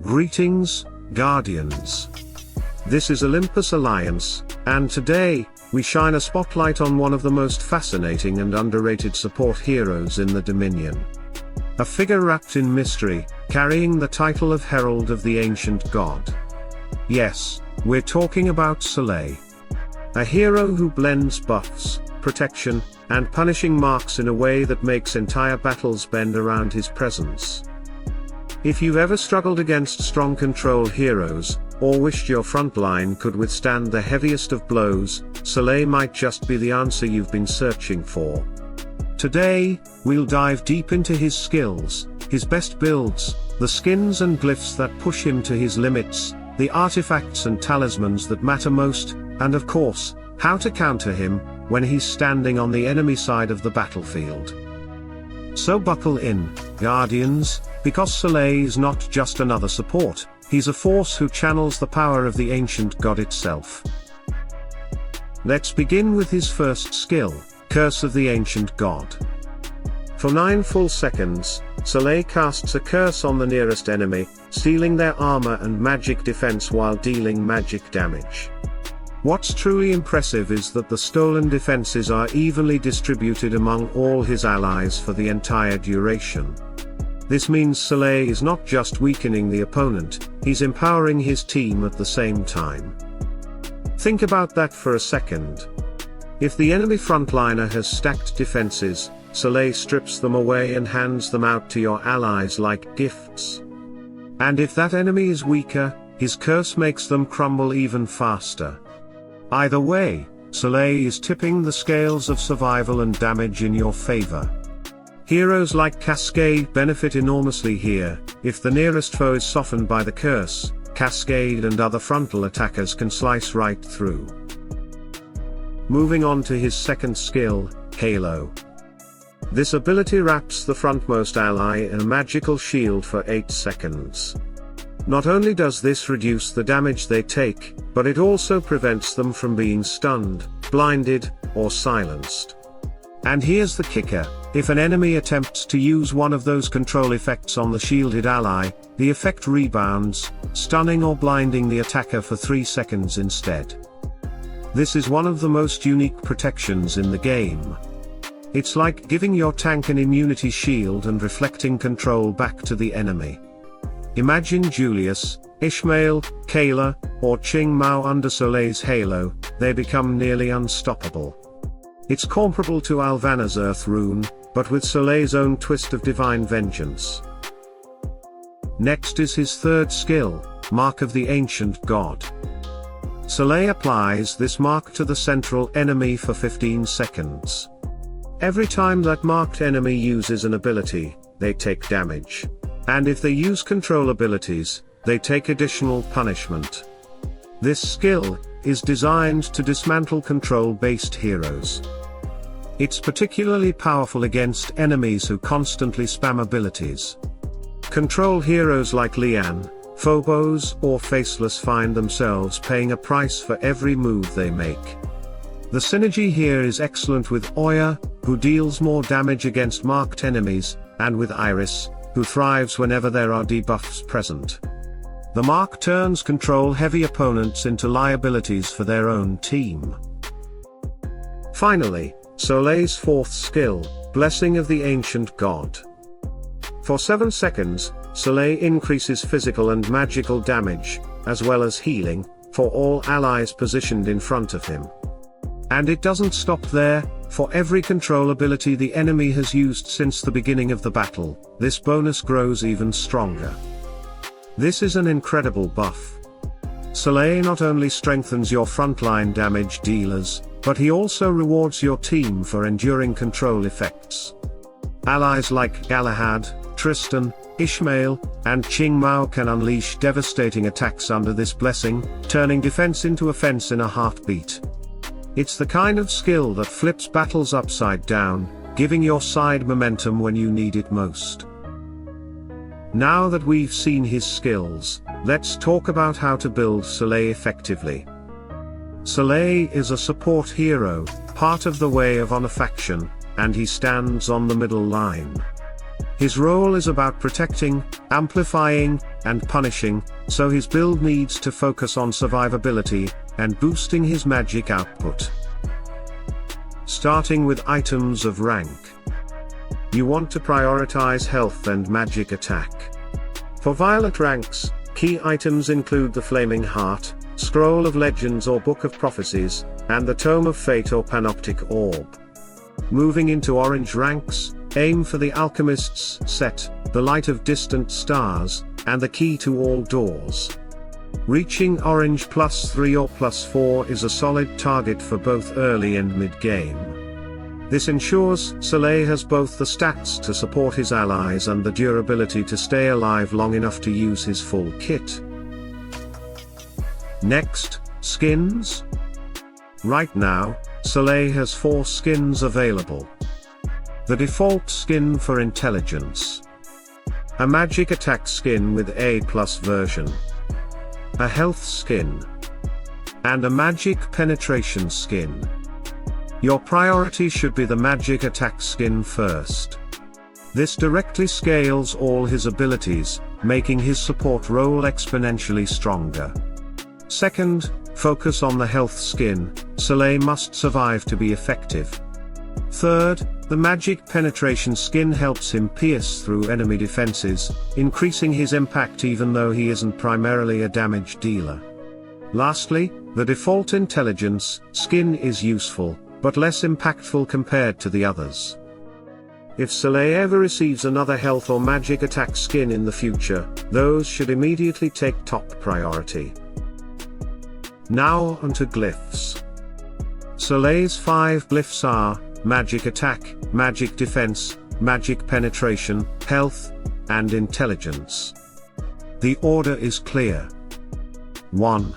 Greetings, Guardians. This is Olympus Alliance, and today, we shine a spotlight on one of the most fascinating and underrated support heroes in the Dominion. A figure wrapped in mystery, carrying the title of Herald of the Ancient God. Yes, we're talking about Soleil. A hero who blends buffs, protection, and punishing marks in a way that makes entire battles bend around his presence. If you've ever struggled against strong control heroes, or wished your frontline could withstand the heaviest of blows, Soleil might just be the answer you've been searching for. Today, we'll dive deep into his skills, his best builds, the skins and glyphs that push him to his limits, the artifacts and talismans that matter most, and of course, how to counter him when he's standing on the enemy side of the battlefield. So buckle in, Guardians, because Soleil is not just another support, he's a force who channels the power of the ancient god itself. Let's begin with his first skill, Curse of the Ancient God. For 9 full seconds, Soleil casts a curse on the nearest enemy, stealing their armor and magic defense while dealing magic damage. What's truly impressive is that the stolen defenses are evenly distributed among all his allies for the entire duration. This means Soleil is not just weakening the opponent, he's empowering his team at the same time. Think about that for a second. If the enemy frontliner has stacked defenses, Soleil strips them away and hands them out to your allies like gifts. And if that enemy is weaker, his curse makes them crumble even faster. Either way, Soleil is tipping the scales of survival and damage in your favor. Heroes like Cascade benefit enormously here. If the nearest foe is softened by the curse, Cascade and other frontal attackers can slice right through. Moving on to his second skill, Halo. This ability wraps the frontmost ally in a magical shield for 8 seconds. Not only does this reduce the damage they take, but it also prevents them from being stunned, blinded, or silenced. And here's the kicker, if an enemy attempts to use one of those control effects on the shielded ally, the effect rebounds, stunning or blinding the attacker for 3 seconds instead. This is one of the most unique protections in the game. It's like giving your tank an immunity shield and reflecting control back to the enemy. Imagine Julius, Ishmael, Kayla, or Ching Mao under Soleil's halo, they become nearly unstoppable. It's comparable to Alvanna's Earth rune, but with Soleil's own twist of divine vengeance. Next is his third skill, Mark of the Ancient God. Soleil applies this mark to the central enemy for 15 seconds. Every time that marked enemy uses an ability, they take damage. And if they use control abilities, they take additional punishment. This skill is designed to dismantle control-based heroes. It's particularly powerful against enemies who constantly spam abilities. Control heroes like Lian, Phobos, or Faceless find themselves paying a price for every move they make. The synergy here is excellent with Oya, who deals more damage against marked enemies, and with Iris, who thrives whenever there are debuffs present. The mark turns control-heavy opponents into liabilities for their own team. Finally, Soleil's fourth skill, Blessing of the Ancient God. For 7 seconds, Soleil increases physical and magical damage, as well as healing, for all allies positioned in front of him. And it doesn't stop there. For every control ability the enemy has used since the beginning of the battle, this bonus grows even stronger. This is an incredible buff. Soleil not only strengthens your frontline damage dealers, but he also rewards your team for enduring control effects. Allies like Galahad, Tristan, Ishmael, and Ching Mao can unleash devastating attacks under this blessing, turning defense into offense in a heartbeat. It's the kind of skill that flips battles upside down, giving your side momentum when you need it most. Now that we've seen his skills, let's talk about how to build Soleil effectively. Soleil is a support hero, part of the Way of Honor faction, and he stands on the middle line. His role is about protecting, amplifying, and punishing, so his build needs to focus on survivability, and boosting his magic output. Starting with items of rank. You want to prioritize health and magic attack. For violet ranks, key items include the Flaming Heart, Scroll of Legends or Book of Prophecies, and the Tome of Fate or Panoptic Orb. Moving into orange ranks, aim for the Alchemist's Set, the Light of Distant Stars, and the Key to All Doors. Reaching orange +3 or +4 is a solid target for both early and mid-game. This ensures Soleil has both the stats to support his allies and the durability to stay alive long enough to use his full kit. Next, skins. Right now, Soleil has 4 skins available. The default skin for intelligence. A magic attack skin with A+ version. A health skin. And a magic penetration skin. Your priority should be the magic attack skin first. This directly scales all his abilities, making his support role exponentially stronger. Second, focus on the health skin. Soleil must survive to be effective. Third, the magic penetration skin helps him pierce through enemy defenses, increasing his impact even though he isn't primarily a damage dealer. Lastly, the default intelligence skin is useful, but less impactful compared to the others. If Soleil ever receives another health or magic attack skin in the future, those should immediately take top priority. Now onto Glyphs. Soleil's 5 Glyphs are Magic Attack, Magic Defense, Magic Penetration, Health, and Intelligence. The order is clear. 1.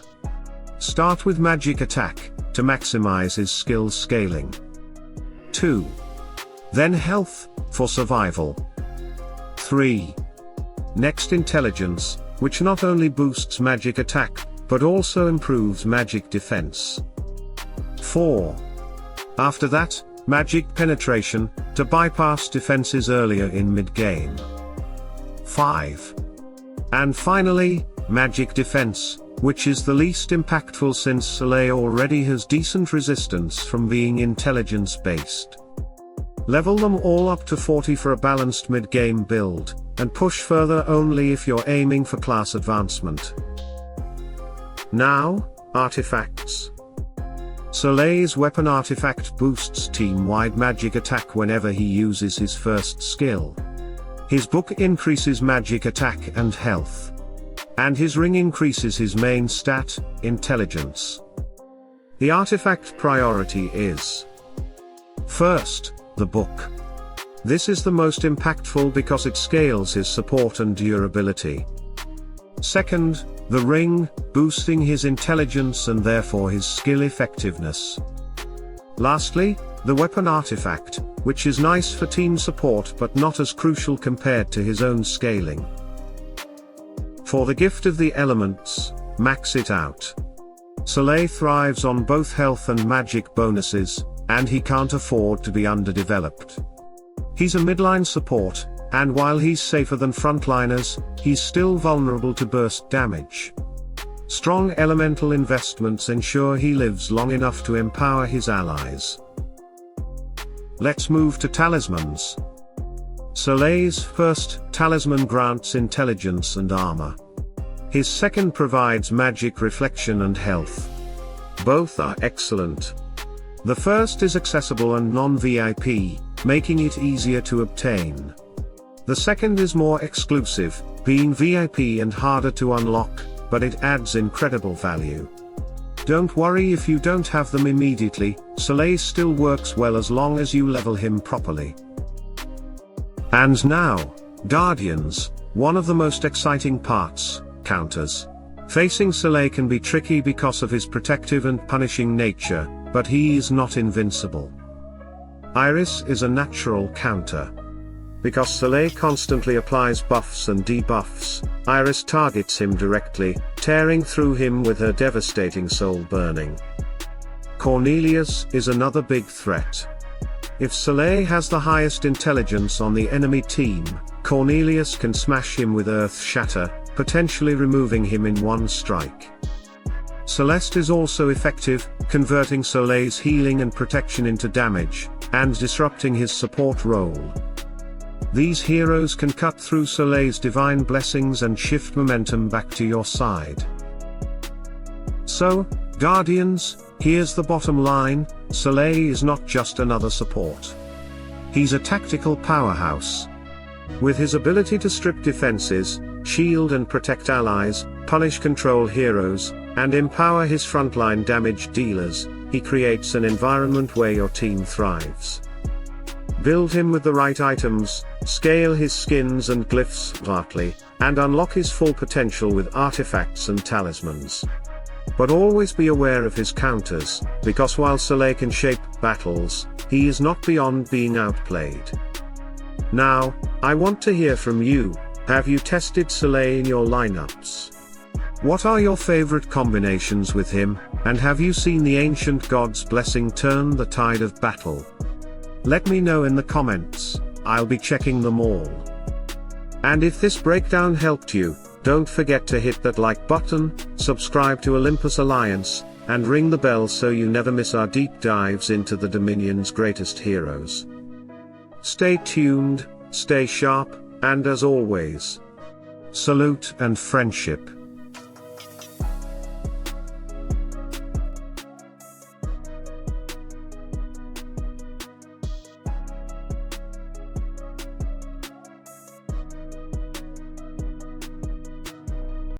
Start with Magic Attack, to maximize his skill scaling. 2. Then Health, for survival. 3. Next Intelligence, which not only boosts magic attack, but also improves magic defense. 4. After that, Magic Penetration, to bypass defenses earlier in mid-game. 5. And finally, Magic Defense, which is the least impactful since Soleil already has decent resistance from being intelligence-based. Level them all up to 40 for a balanced mid-game build, and push further only if you're aiming for class advancement. Now, artifacts. Soleil's weapon artifact boosts team-wide magic attack whenever he uses his first skill. His book increases magic attack and health. And his ring increases his main stat, intelligence. The artifact priority is: first, the book. This is the most impactful because it scales his support and durability. Second, the ring, boosting his intelligence and therefore his skill effectiveness. Lastly, the weapon artifact, which is nice for team support but not as crucial compared to his own scaling. For the gift of the elements, max it out. Soleil thrives on both health and magic bonuses, and he can't afford to be underdeveloped. He's a midline support, and while he's safer than frontliners, he's still vulnerable to burst damage. Strong elemental investments ensure he lives long enough to empower his allies. Let's move to Talismans. Soleil's first talisman grants intelligence and armor. His second provides magic reflection and health. Both are excellent. The first is accessible and non-VIP, making it easier to obtain. The second is more exclusive, being VIP and harder to unlock, but it adds incredible value. Don't worry if you don't have them immediately, Soleil still works well as long as you level him properly. And now, Guardians, one of the most exciting parts, counters. Facing Soleil can be tricky because of his protective and punishing nature, but he is not invincible. Iris is a natural counter. Because Soleil constantly applies buffs and debuffs, Iris targets him directly, tearing through him with her devastating soul burning. Cornelius is another big threat. If Soleil has the highest intelligence on the enemy team, Cornelius can smash him with Earth Shatter, potentially removing him in one strike. Celeste is also effective, converting Soleil's healing and protection into damage, and disrupting his support role. These heroes can cut through Soleil's divine blessings and shift momentum back to your side. So, Guardians, here's the bottom line: Soleil is not just another support. He's a tactical powerhouse. With his ability to strip defenses, shield and protect allies, punish control heroes, and empower his frontline damage dealers, he creates an environment where your team thrives. Build him with the right items, scale his skins and glyphs smartly, and unlock his full potential with artifacts and talismans. But always be aware of his counters, because while Soleil can shape battles, he is not beyond being outplayed. Now, I want to hear from you. Have you tested Soleil in your lineups? What are your favorite combinations with him, and have you seen the ancient god's blessing turn the tide of battle? Let me know in the comments, I'll be checking them all. And if this breakdown helped you, don't forget to hit that like button, subscribe to Olympus Alliance, and ring the bell so you never miss our deep dives into the Dominion's greatest heroes. Stay tuned, stay sharp, and as always, salute and friendship.